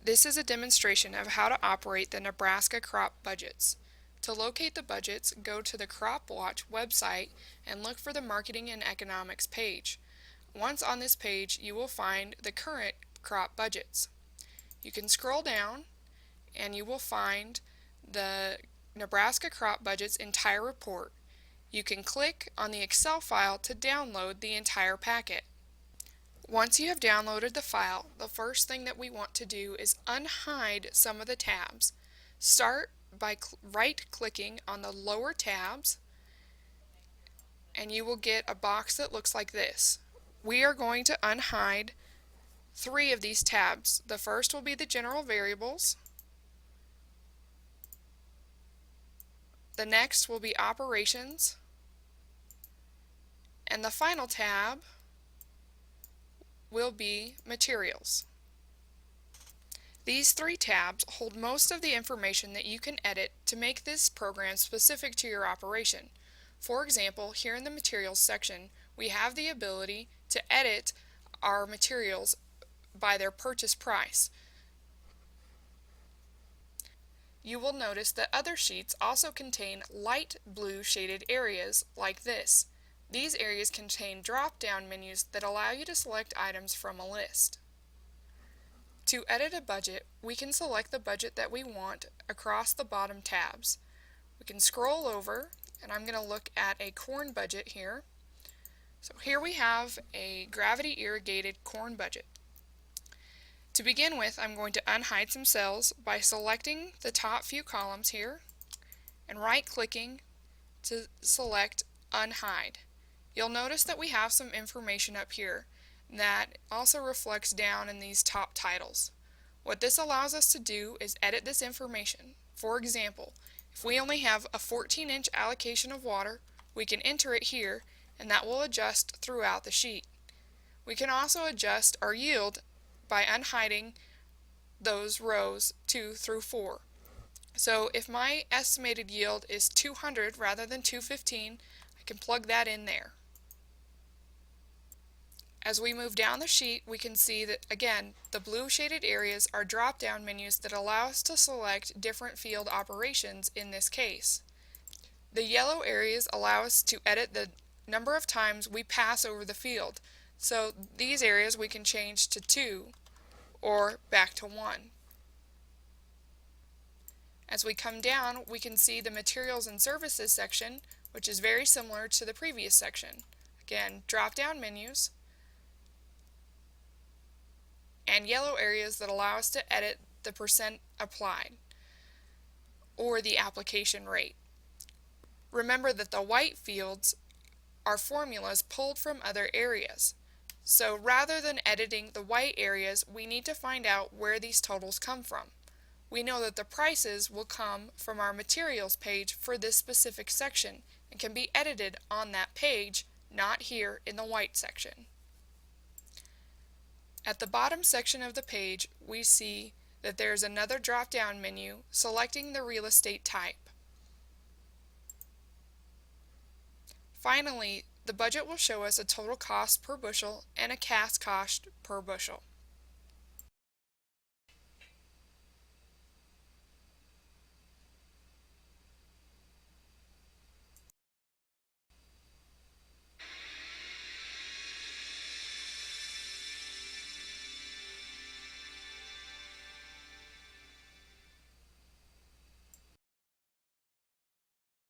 This is a demonstration of how to operate the Nebraska Crop Budgets. To locate the budgets, go to the Crop Watch website and look for the Marketing and Economics page. Once on this page, you will find the current crop budgets. You can scroll down and you will find the Nebraska Crop Budgets entire report. You can click on the Excel file to download the entire packet. Once you have downloaded the file, the first thing that we want to do is unhide some of the tabs. Start by right-clicking on the lower tabs, and you will get a box that looks like this. We are going to unhide 3 of these tabs. The first will be the general variables. The next will be operations. And the final tab will be materials. These 3 tabs hold most of the information that you can edit to make this program specific to your operation. For example, here in the materials section, we have the ability to edit our materials by their purchase price. You will notice that other sheets also contain light blue shaded areas like this. These areas contain drop-down menus that allow you to select items from a list. To edit a budget, we can select the budget that we want across the bottom tabs. We can scroll over, and I'm going to look at a corn budget here. So here we have a gravity irrigated corn budget. To begin with, I'm going to unhide some cells by selecting the top few columns here and right-clicking to select Unhide. You'll notice that we have some information up here that also reflects down in these top titles. What this allows us to do is edit this information. For example, if we only have a 14-inch allocation of water, we can enter it here and that will adjust throughout the sheet. We can also adjust our yield by unhiding those rows 2 through 4. So if my estimated yield is 200 rather than 215, I can plug that in there. As we move down the sheet, we can see that, again, the blue shaded areas are drop-down menus that allow us to select different field operations in this case. The yellow areas allow us to edit the number of times we pass over the field. So these areas we can change to 2 or back to 1. As we come down, we can see the Materials and Services section, which is very similar to the previous section. Again, drop-down menus and yellow areas that allow us to edit the percent applied or the application rate. Remember that the white fields are formulas pulled from other areas. So rather than editing the white areas, we need to find out where these totals come from. We know that the prices will come from our materials page for this specific section and can be edited on that page, not here in the white section. At the bottom section of the page, we see that there's another drop-down menu selecting the real estate type. Finally, the budget will show us a total cost per bushel and a cash cost per bushel.